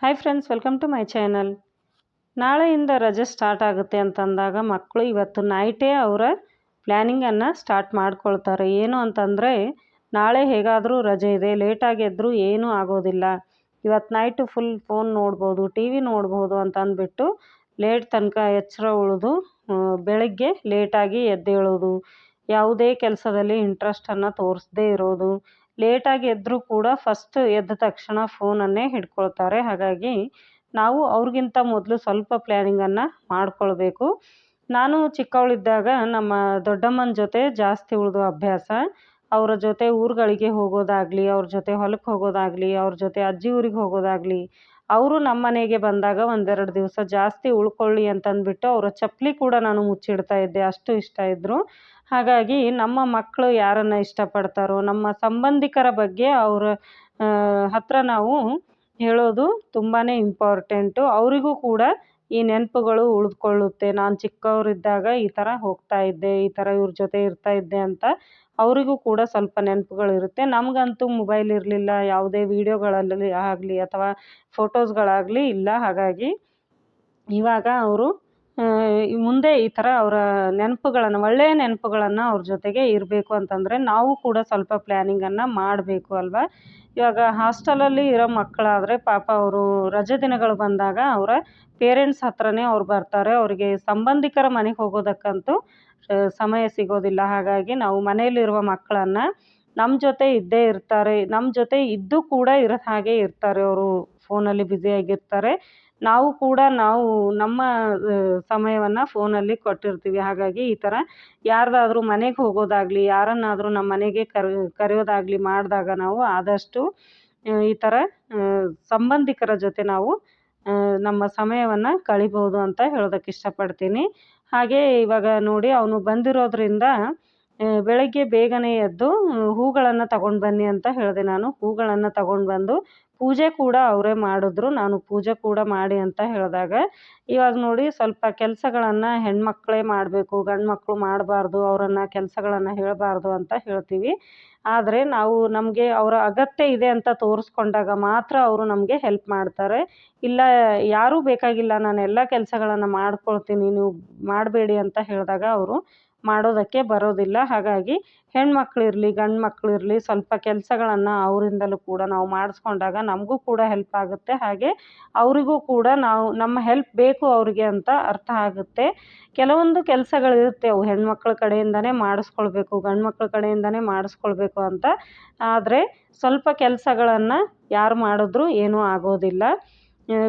Hi friends, welcome to my channel. ನಾಳೆಯಿಂದ ರಜೆ start ಆಗುತ್ತೆ ಅಂತಂದಾಗ ಮಕ್ಕಳು ಇವತ್ತು ನೈಟೇ ಅವರ ಪ್ಲ್ಯಾನಿಂಗನ್ನು ಸ್ಟಾರ್ಟ್ ಮಾಡ್ಕೊಳ್ತಾರೆ. ಏನು ಅಂತಂದರೆ, ನಾಳೆ ಹೇಗಾದರೂ ರಜೆ ಇದೆ, ಲೇಟಾಗಿ ಎದ್ದರೂ ಏನೂ ಆಗೋದಿಲ್ಲ, ಇವತ್ತು ನೈಟು ಫುಲ್ ಫೋನ್ ನೋಡ್ಬೋದು, ಟಿ ವಿ ನೋಡ್ಬೋದು ಅಂತ ಅಂದ್ಬಿಟ್ಟು ಲೇಟ್ ತನಕ ಎಚ್ಚರ ಉಳಿದು ಬೆಳಗ್ಗೆ ಲೇಟಾಗಿ ಎದ್ದೇಳೋದು, ಯಾವುದೇ ಕೆಲಸದಲ್ಲಿ ಇಂಟ್ರೆಸ್ಟನ್ನು ತೋರಿಸದೇ ಇರೋದು, ಲೇಟಾಗಿ ಎದ್ದರೂ ಕೂಡ ಫಸ್ಟ್ ಎದ್ದ ತಕ್ಷಣ ಫೋನನ್ನೇ ಹಿಡ್ಕೊಳ್ತಾರೆ. ಹಾಗಾಗಿ ನಾವು ಅವ್ರಿಗಿಂತ ಮೊದಲು ಸ್ವಲ್ಪ ಪ್ಲ್ಯಾನಿಂಗನ್ನು ಮಾಡ್ಕೊಳ್ಬೇಕು. ನಾನು ಚಿಕ್ಕವಳಿದ್ದಾಗ ನಮ್ಮ ದೊಡ್ಡಮ್ಮನ ಜೊತೆ ಜಾಸ್ತಿ ಉಳಿದು ಅಭ್ಯಾಸ. ಅವರ ಜೊತೆ ಊರುಗಳಿಗೆ ಹೋಗೋದಾಗಲಿ, ಅವ್ರ ಜೊತೆ ಹೊಲಕ್ಕೆ ಹೋಗೋದಾಗಲಿ, ಅವ್ರ ಜೊತೆ ಅಜ್ಜಿ ಊರಿಗೆ ಹೋಗೋದಾಗಲಿ, ಅವರು ನಮ್ಮ ಮನೆಗೆ ಬಂದಾಗ ಒಂದೆರಡು ದಿವಸ ಜಾಸ್ತಿ ಉಳ್ಕೊಳ್ಳಿ ಅಂತಂದ್ಬಿಟ್ಟು ಅವರ ಚಪ್ಪಲಿ ಕೂಡ ನಾನು ಮುಚ್ಚಿಡ್ತಾ ಇದ್ದೆ, ಅಷ್ಟು ಇಷ್ಟ ಇದ್ದರು. ಹಾಗಾಗಿ ನಮ್ಮ ಮಕ್ಕಳು ಯಾರನ್ನು ಇಷ್ಟಪಡ್ತಾರೋ, ನಮ್ಮ ಸಂಬಂಧಿಕರ ಬಗ್ಗೆ ಅವರ ಹತ್ರ ನಾವು ಹೇಳೋದು ತುಂಬಾ ಇಂಪಾರ್ಟೆಂಟು. ಅವರಿಗೂ ಕೂಡ ಈ ನೆನಪುಗಳು ಉಳಿದುಕೊಳ್ಳುತ್ತೆ. ನಾನು ಚಿಕ್ಕವರಿದ್ದಾಗ ಈ ಥರ ಹೋಗ್ತಾ ಇದ್ದೆ, ಈ ಥರ ಇವ್ರ ಜೊತೆ ಇರ್ತಾ ಇದ್ದೆ ಅಂತ ಅವರಿಗೂ ಕೂಡ ಸ್ವಲ್ಪ ನೆನಪುಗಳಿರುತ್ತೆ. ನಮಗಂತೂ ಮೊಬೈಲ್ ಇರಲಿಲ್ಲ, ಯಾವುದೇ ವೀಡಿಯೋಗಳಲ್ಲಿ ಆಗಲಿ ಅಥವಾ ಫೋಟೋಸ್ಗಳಾಗಲಿ ಇಲ್ಲ. ಹಾಗಾಗಿ ಇವಾಗ ಅವರು ಮುಂದೆ ಈ ಥರ ಅವರ ನೆನಪುಗಳನ್ನು, ಒಳ್ಳೆಯ ನೆನಪುಗಳನ್ನು ಅವ್ರ ಜೊತೆಗೆ ಇರಬೇಕು ಅಂತಂದರೆ ನಾವು ಕೂಡ ಸ್ವಲ್ಪ ಪ್ಲ್ಯಾನಿಂಗನ್ನು ಮಾಡಬೇಕು ಅಲ್ವಾ. ಇವಾಗ ಹಾಸ್ಟೆಲಲ್ಲಿ ಇರೋ ಮಕ್ಕಳಾದರೆ ಪಾಪ ಅವರು ರಜೆ ದಿನಗಳು ಬಂದಾಗ ಅವರ ಪೇರೆಂಟ್ಸ್ ಹತ್ರನೇ ಅವ್ರು ಬರ್ತಾರೆ. ಅವರಿಗೆ ಸಂಬಂಧಿಕರ ಮನೆಗೆ ಹೋಗೋದಕ್ಕಂತೂ ಸಮಯ ಸಿಗೋದಿಲ್ಲ. ಹಾಗಾಗಿ ನಾವು ಮನೆಯಲ್ಲಿರುವ ಮಕ್ಕಳನ್ನು ನಮ್ಮ ಜೊತೆ ಇದ್ದೇ ಇರ್ತಾರೆ, ನಮ್ಮ ಜೊತೆ ಇದ್ದು ಕೂಡ ಇರೋ ಹಾಗೆ ಇರ್ತಾರೆ. ಅವರು ಫೋನಲ್ಲಿ ಬ್ಯುಸಿಯಾಗಿರ್ತಾರೆ, ನಾವು ಕೂಡ ನಮ್ಮ ಸಮಯವನ್ನು ಫೋನಲ್ಲಿ ಕೊಟ್ಟಿರ್ತೀವಿ. ಹಾಗಾಗಿ ಈ ಥರ ಯಾರ್ದಾದ್ರೂ ಮನೆಗೆ ಹೋಗೋದಾಗಲಿ, ಯಾರನ್ನಾದರೂ ನಮ್ಮ ಮನೆಗೆ ಕರೆಯೋದಾಗಲಿ ಮಾಡಿದಾಗ ನಾವು ಆದಷ್ಟು ಈ ಥರ ಸಂಬಂಧಿಕರ ಜೊತೆ ನಾವು ನಮ್ಮ ಸಮಯವನ್ನು ಕಳಿಬೋದು ಅಂತ ಹೇಳೋದಕ್ಕೆ ಇಷ್ಟಪಡ್ತೀನಿ. ಹಾಗೇ ಇವಾಗ ನೋಡಿ, ಅವನು ಬಂದಿರೋದ್ರಿಂದ ಬೆಳಗ್ಗೆ ಬೇಗನೆ ಎದ್ದು ಹೂಗಳನ್ನು ತಗೊಂಡು ಬನ್ನಿ ಅಂತ ಹೇಳಿದೆ. ನಾನು ಹೂಗಳನ್ನು ತಗೊಂಡು ಬಂದು ಪೂಜೆ ಕೂಡ ಅವರೇ ಮಾಡಿದ್ರು. ನಾನು ಪೂಜೆ ಕೂಡ ಮಾಡಿ ಅಂತ ಹೇಳಿದಾಗ, ಇವಾಗ ನೋಡಿ ಸ್ವಲ್ಪ ಕೆಲಸಗಳನ್ನು ಹೆಣ್ಮಕ್ಳೇ ಮಾಡಬೇಕು, ಗಂಡು ಮಕ್ಕಳು ಮಾಡಬಾರ್ದು, ಅವರನ್ನು ಕೆಲಸಗಳನ್ನು ಹೇಳಬಾರ್ದು ಅಂತ ಹೇಳ್ತೀವಿ. ಆದರೆ ನಮಗೆ ಅವರ ಅಗತ್ಯ ಇದೆ ಅಂತ ತೋರಿಸ್ಕೊಂಡಾಗ ಮಾತ್ರ ಅವರು ನಮಗೆ ಹೆಲ್ಪ್ ಮಾಡ್ತಾರೆ. ಇಲ್ಲ, ಯಾರೂ ಬೇಕಾಗಿಲ್ಲ, ನಾನು ಎಲ್ಲ ಕೆಲಸಗಳನ್ನು ಮಾಡ್ಕೊಳ್ತೀನಿ, ನೀವು ಮಾಡಬೇಡಿ ಅಂತ ಹೇಳಿದಾಗ ಅವರು ಮಾಡೋದಕ್ಕೆ ಬರೋದಿಲ್ಲ. ಹಾಗಾಗಿ ಹೆಣ್ಮಕ್ಳಿರಲಿ ಗಂಡು ಮಕ್ಕಳಿರಲಿ ಸ್ವಲ್ಪ ಕೆಲಸಗಳನ್ನು ಅವರಿಂದಲೂ ಕೂಡ ನಾವು ಮಾಡಿಸ್ಕೊಂಡಾಗ ನಮಗೂ ಕೂಡ ಹೆಲ್ಪ್ ಆಗುತ್ತೆ. ಹಾಗೆ ಅವರಿಗೂ ಕೂಡ ನಮ್ಮ ಹೆಲ್ಪ್ ಬೇಕು ಅವರಿಗೆ ಅಂತ ಅರ್ಥ ಆಗುತ್ತೆ. ಕೆಲವೊಂದು ಕೆಲಸಗಳಿರುತ್ತೆ, ಅವು ಹೆಣ್ಮಕ್ಳ ಕಡೆಯಿಂದನೇ ಮಾಡಿಸ್ಕೊಳ್ಬೇಕು, ಗಂಡು ಮಕ್ಳ ಕಡೆಯಿಂದನೇ ಮಾಡಿಸ್ಕೊಳ್ಬೇಕು ಅಂತ. ಆದರೆ ಸ್ವಲ್ಪ ಕೆಲಸಗಳನ್ನು ಯಾರು ಮಾಡಿದ್ರೂ ಏನೂ ಆಗೋದಿಲ್ಲ.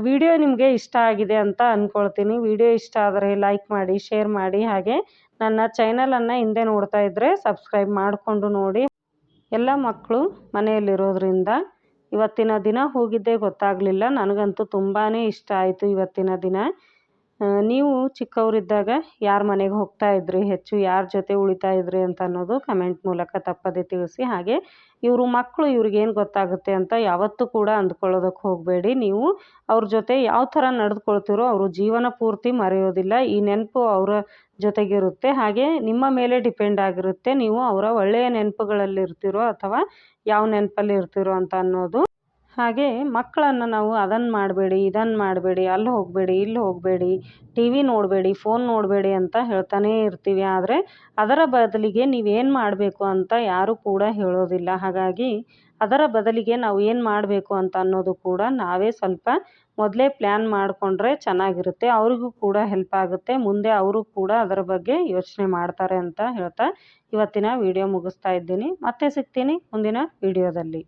ವಿಡಿಯೋ ನಿಮಗೆ ಇಷ್ಟ ಆಗಿದೆ ಅಂತ ಅಂದ್ಕೊಳ್ತೀನಿ. ವಿಡಿಯೋ ಇಷ್ಟ ಆದರೆ ಲೈಕ್ ಮಾಡಿ, ಶೇರ್ ಮಾಡಿ. ಹಾಗೆ ನನ್ನ ಚಾನಲನ್ನು ಹಿಂದೆ ನೋಡ್ತಾ ಇದ್ದರೆ ಸಬ್ಸ್ಕ್ರೈಬ್ ಮಾಡಿಕೊಂಡು ನೋಡಿ. ಎಲ್ಲ ಮಕ್ಕಳು ಮನೆಯಲ್ಲಿರೋದ್ರಿಂದ ಇವತ್ತಿನ ದಿನ ಹೋಗಿದ್ದೇ ಗೊತ್ತಾಗಲಿಲ್ಲ. ನನಗಂತೂ ತುಂಬಾ ಇಷ್ಟ ಆಯಿತು ಇವತ್ತಿನ ದಿನ. ನೀವು ಚಿಕ್ಕವರಿದ್ದಾಗ ಯಾರ ಮನೆಗೆ ಹೋಗ್ತಾ ಇದ್ರಿ, ಹೆಚ್ಚು ಯಾರ ಜೊತೆ ಉಳಿತಾ ಇದ್ರಿ ಅಂತ ಅನ್ನೋದು ಕಮೆಂಟ್ ಮೂಲಕ ತಪ್ಪದೆ ತಿಳಿಸಿ. ಹಾಗೆ ಇವರು ಮಕ್ಕಳು, ಇವ್ರಿಗೇನು ಗೊತ್ತಾಗುತ್ತೆ ಅಂತ ಯಾವತ್ತೂ ಕೂಡ ಅಂದ್ಕೊಳ್ಳೋದಕ್ಕೆ ಹೋಗಬೇಡಿ. ನೀವು ಅವ್ರ ಜೊತೆ ಯಾವ ಥರ ನಡೆದುಕೊಳ್ತೀರೋ ಅವರು ಜೀವನ ಪೂರ್ತಿ ಮರೆಯೋದಿಲ್ಲ. ಈ ನೆನಪು ಅವರ ಜೊತೆಗಿರುತ್ತೆ. ಹಾಗೆ ನಿಮ್ಮ ಮೇಲೆ ಡಿಪೆಂಡ್ ಆಗಿರುತ್ತೆ, ನೀವು ಅವರ ಒಳ್ಳೆಯ ನೆನಪುಗಳಲ್ಲಿ ಇರ್ತೀರೋ ಅಥವಾ ಯಾವ ನೆನಪಲ್ಲಿ ಇರ್ತೀರೋ ಅಂತ ಅನ್ನೋದು. ಹಾಗೆ ಮಕ್ಕಳನ್ನು ನಾವು ಅದನ್ನು ಮಾಡಬೇಡಿ, ಇದನ್ನು ಮಾಡಬೇಡಿ, ಅಲ್ಲಿ ಹೋಗಬೇಡಿ, ಇಲ್ಲಿ ಹೋಗಬೇಡಿ, ಟಿ ವಿ ನೋಡಬೇಡಿ, ಫೋನ್ ನೋಡಬೇಡಿ ಅಂತ ಹೇಳ್ತಾನೇ ಇರ್ತೀವಿ. ಆದರೆ ಅದರ ಬದಲಿಗೆ ನೀವೇನು ಮಾಡಬೇಕು ಅಂತ ಯಾರೂ ಕೂಡ ಹೇಳೋದಿಲ್ಲ. ಹಾಗಾಗಿ ಅದರ ಬದಲಿಗೆ ನಾವು ಏನು ಮಾಡಬೇಕು ಅಂತ ಅನ್ನೋದು ಕೂಡ ನಾವೇ ಸ್ವಲ್ಪ ಮೊದಲೇ ಪ್ಲ್ಯಾನ್ ಮಾಡಿಕೊಂಡ್ರೆ ಚೆನ್ನಾಗಿರುತ್ತೆ. ಅವರಿಗೂ ಕೂಡ ಹೆಲ್ಪ್ ಆಗುತ್ತೆ. ಮುಂದೆ ಅವರು ಕೂಡ ಅದರ ಬಗ್ಗೆ ಯೋಚನೆ ಮಾಡ್ತಾರೆ ಅಂತ ಹೇಳ್ತಾ ಇವತ್ತಿನ ವಿಡಿಯೋ ಮುಗಿಸ್ತಾ ಇದ್ದೀನಿ. ಮತ್ತೆ ಸಿಗ್ತೀನಿ ಮುಂದಿನ ವಿಡಿಯೋದಲ್ಲಿ.